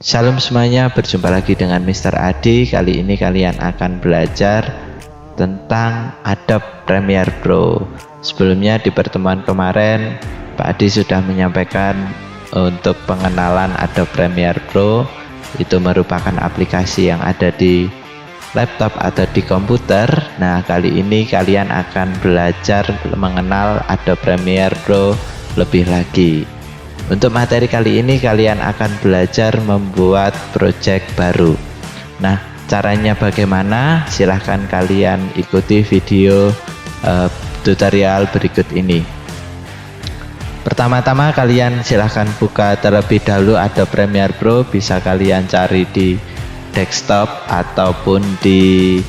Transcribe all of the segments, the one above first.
Shalom semuanya, berjumpa lagi dengan Mr. Adi. Kali ini kalian akan belajar tentang Adobe Premiere Pro. Sebelumnya di pertemuan kemarin Pak Adi sudah menyampaikan untuk pengenalan Adobe Premiere Pro. Itu merupakan aplikasi yang ada di laptop atau di komputer. Nah, kali ini kalian akan belajar mengenal Adobe Premiere Pro lebih lagi. Untuk materi kali ini kalian akan belajar membuat project baru. Nah, caranya bagaimana? Silahkan kalian ikuti video tutorial berikut ini. Pertama-tama kalian silahkan buka terlebih dahulu Adobe Premiere Pro. Bisa kalian cari di desktop ataupun di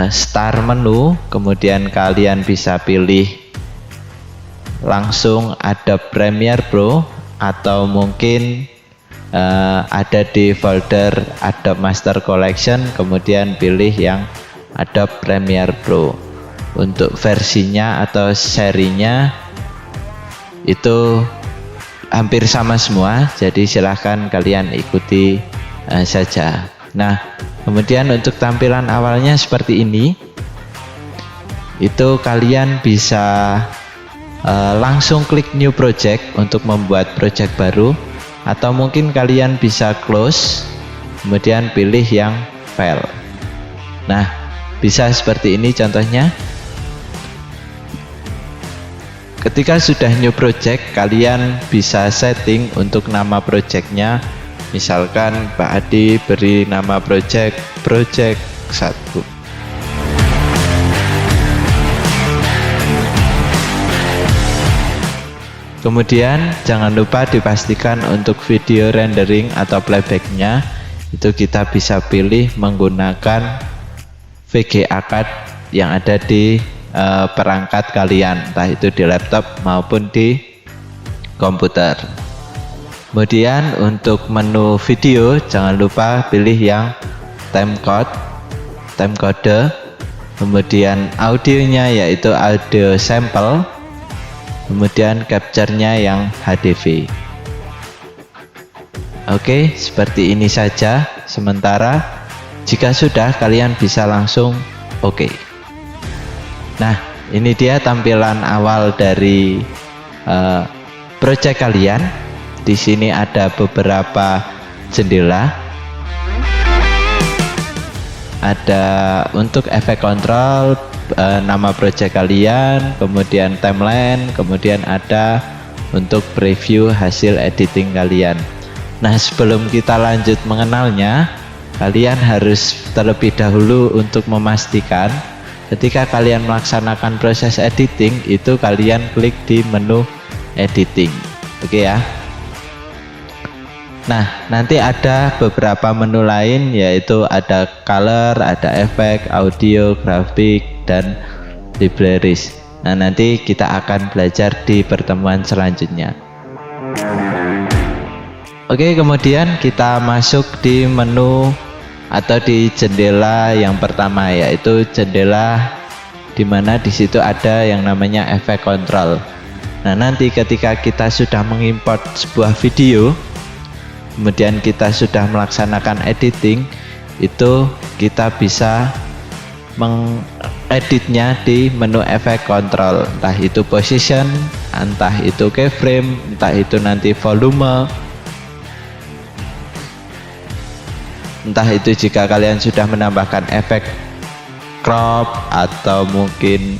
start menu. Kemudian kalian bisa pilih langsung Adobe Premiere Pro, atau mungkin ada di folder Adobe Master Collection, kemudian pilih yang Adobe Premiere Pro. Untuk versinya atau serinya itu hampir sama semua, jadi silahkan kalian ikuti saja. Nah, kemudian untuk tampilan awalnya seperti ini. Itu kalian bisa langsung klik new project untuk membuat project baru, atau mungkin kalian bisa close kemudian pilih yang file. Nah, bisa seperti ini contohnya. Ketika sudah new project, kalian bisa setting untuk nama projectnya. Misalkan Pak Adi beri nama project 1. Kemudian jangan lupa dipastikan untuk video rendering atau playbacknya itu kita bisa pilih menggunakan VGA card yang ada di perangkat kalian, entah itu di laptop maupun di komputer. Kemudian untuk menu video jangan lupa pilih yang timecode. Kemudian audionya yaitu audio sample. Kemudian capture-nya yang HDV. Oke, seperti ini saja sementara. Jika sudah, kalian bisa langsung oke. Nah, ini dia tampilan awal dari project kalian. Di sini ada beberapa jendela. Ada untuk efek kontrol, nama project kalian, kemudian timeline, kemudian ada untuk preview hasil editing kalian. Nah, sebelum kita lanjut mengenalnya, kalian harus terlebih dahulu untuk memastikan ketika kalian melaksanakan proses editing itu kalian klik di menu editing. Oke ya. Nah, nanti ada beberapa menu lain, yaitu ada color, ada efek, audio, grafik, dan libraries. Nah, nanti kita akan belajar di pertemuan selanjutnya. Oke, kemudian kita masuk di menu atau di jendela yang pertama, yaitu jendela dimana di situ ada yang namanya efek kontrol. Nah, nanti ketika kita sudah mengimport sebuah video, kemudian kita sudah melaksanakan editing, itu kita bisa mengeditnya di menu efek kontrol, entah itu position, entah itu keyframe, entah itu nanti volume, entah itu jika kalian sudah menambahkan efek crop atau mungkin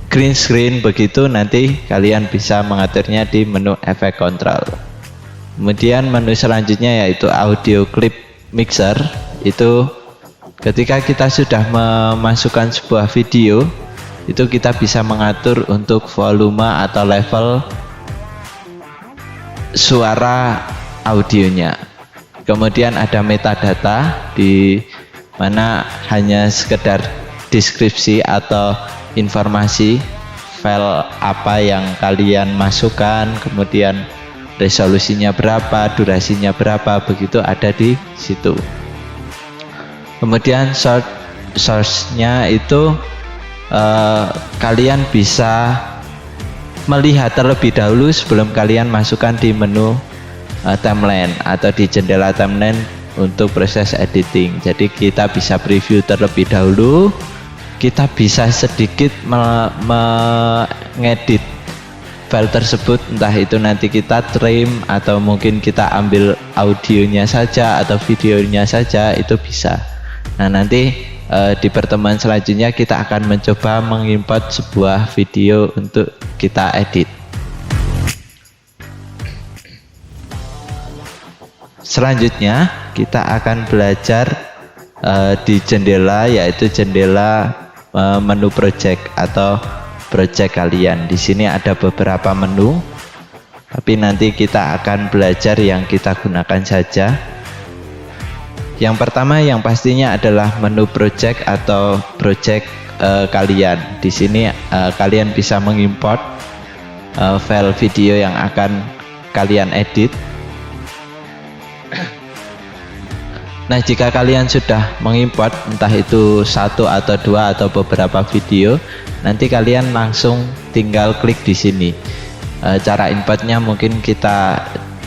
green screen, begitu nanti kalian bisa mengaturnya di menu efek kontrol. Kemudian menu selanjutnya yaitu audio clip mixer. Itu ketika kita sudah memasukkan sebuah video, itu kita bisa mengatur untuk volume atau level suara audionya. Kemudian ada metadata, di mana hanya sekedar deskripsi atau informasi file apa yang kalian masukkan, kemudian resolusinya berapa, durasinya berapa, begitu ada di situ. Kemudian source-nya itu kalian bisa melihat terlebih dahulu sebelum kalian masukkan di menu timeline atau di jendela timeline untuk proses editing. Jadi kita bisa preview terlebih dahulu, kita bisa sedikit mengedit file tersebut, entah itu nanti kita trim atau mungkin kita ambil audionya saja atau videonya saja, itu bisa. Nah, nanti di pertemuan selanjutnya kita akan mencoba mengimport sebuah video untuk kita edit. Selanjutnya kita akan belajar di jendela, yaitu jendela menu project atau project kalian. Di sini ada beberapa menu, tapi nanti kita akan belajar yang kita gunakan saja. Yang pertama yang pastinya adalah menu project atau project kalian. Di sini kalian bisa mengimport file video yang akan kalian edit. Nah, jika kalian sudah mengimport entah itu satu atau dua atau beberapa video, nanti kalian langsung tinggal klik di sini. Cara importnya mungkin kita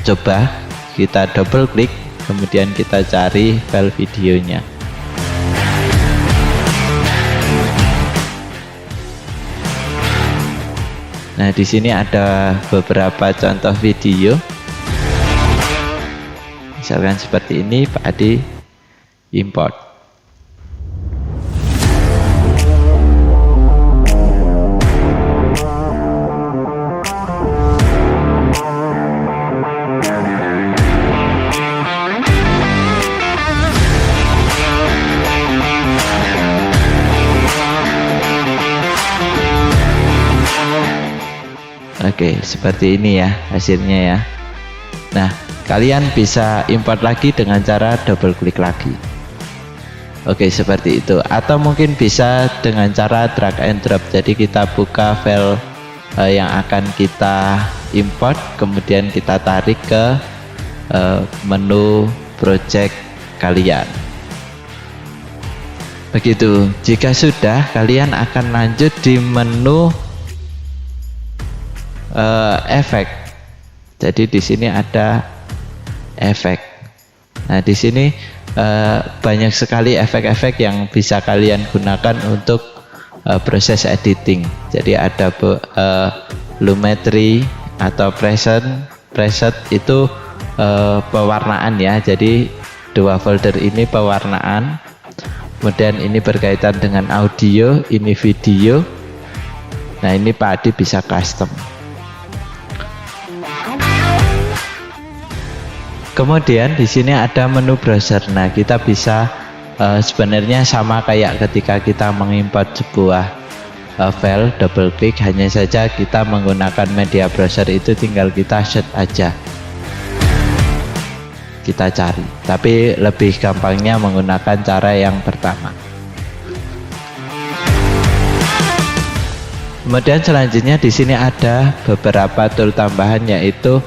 coba, kita double klik, kemudian kita cari file videonya. Nah, di sini ada beberapa contoh video. Misalkan seperti ini, Pak Adi import. Oke, seperti ini ya hasilnya ya. Nah, kalian bisa import lagi dengan cara double klik lagi. Oke, seperti itu. Atau mungkin bisa dengan cara drag and drop. Jadi kita buka file yang akan kita import, kemudian kita tarik ke menu project kalian. Begitu. Jika sudah, kalian akan lanjut di menu efek. Jadi di sini ada efek. Nah, di sini banyak sekali efek-efek yang bisa kalian gunakan untuk proses editing. Jadi ada lumetri atau preset itu pewarnaan ya. Jadi dua folder ini pewarnaan. Kemudian ini berkaitan dengan audio, ini video. Nah, ini Pak Adi bisa custom. Kemudian di sini ada menu browser. Nah, kita bisa sebenarnya sama kayak ketika kita mengimport sebuah file, double klik, hanya saja kita menggunakan media browser itu tinggal kita search aja, kita cari. Tapi lebih gampangnya menggunakan cara yang pertama. Kemudian selanjutnya di sini ada beberapa tool tambahan, yaitu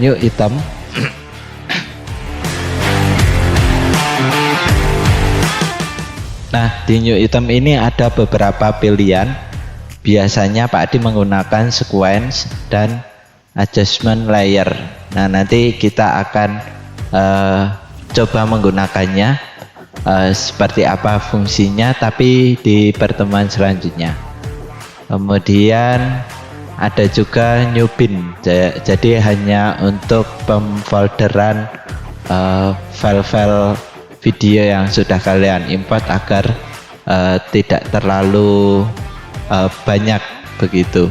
new item. Nah, di new item ini ada beberapa pilihan. Biasanya Pak Adi menggunakan sequence dan adjustment layer. Nah, nanti kita akan coba menggunakannya, seperti apa fungsinya, tapi di pertemuan selanjutnya. Kemudian ada juga new bin. Jadi hanya untuk pemfolderan file-file video yang sudah kalian import agar tidak terlalu banyak begitu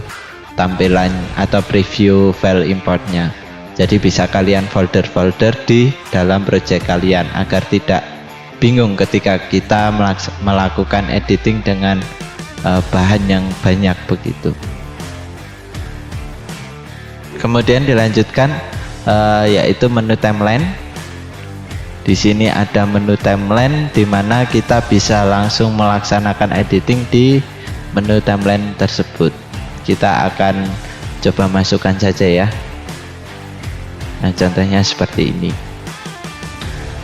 tampilan atau preview file importnya. Jadi bisa kalian folder-folder di dalam project kalian agar tidak bingung ketika kita melakukan editing dengan bahan yang banyak begitu. Kemudian dilanjutkan yaitu menu timeline. Di sini ada menu timeline di mana kita bisa langsung melaksanakan editing di menu timeline tersebut. Kita akan coba masukkan saja ya. Nah, contohnya seperti ini.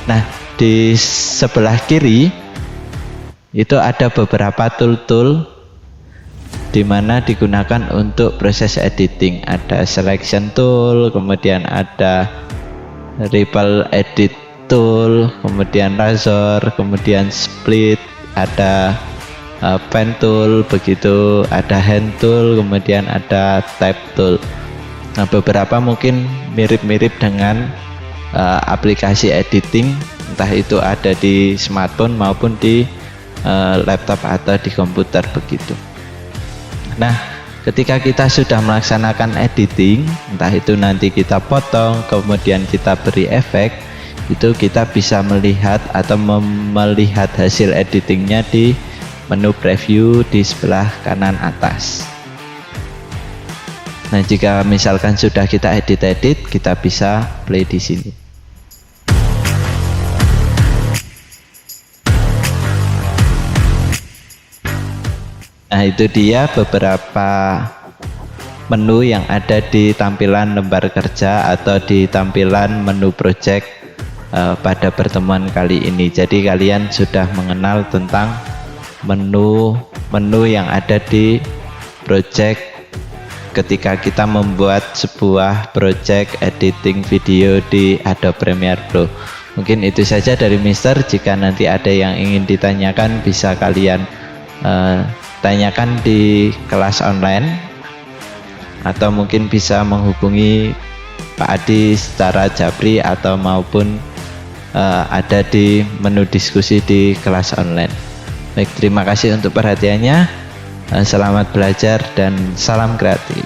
Nah, di sebelah kiri itu ada beberapa tool-tool di mana digunakan untuk proses editing. Ada selection tool, kemudian ada ripple edit tool, kemudian razor, kemudian split, ada pen tool, begitu ada hand tool, kemudian ada type tool. Nah, beberapa mungkin mirip-mirip dengan aplikasi editing, entah itu ada di smartphone maupun di laptop atau di komputer begitu. Nah, ketika kita sudah melaksanakan editing, entah itu nanti kita potong, kemudian kita beri efek, itu kita bisa melihat atau melihat hasil editingnya di menu preview di sebelah kanan atas. Nah, jika misalkan sudah kita edit, kita bisa play di sini. Nah, itu dia beberapa menu yang ada di tampilan lembar kerja atau di tampilan menu project pada pertemuan kali ini. Jadi kalian sudah mengenal tentang menu yang ada di project ketika kita membuat sebuah project editing video di Adobe Premiere Pro. Mungkin itu saja dari Mister. Jika nanti ada yang ingin ditanyakan, bisa kalian tanyakan di kelas online, atau mungkin bisa menghubungi Pak Adi secara japri atau maupun ada di menu diskusi di kelas online. Baik, terima kasih untuk perhatiannya. Selamat belajar dan salam kreatif.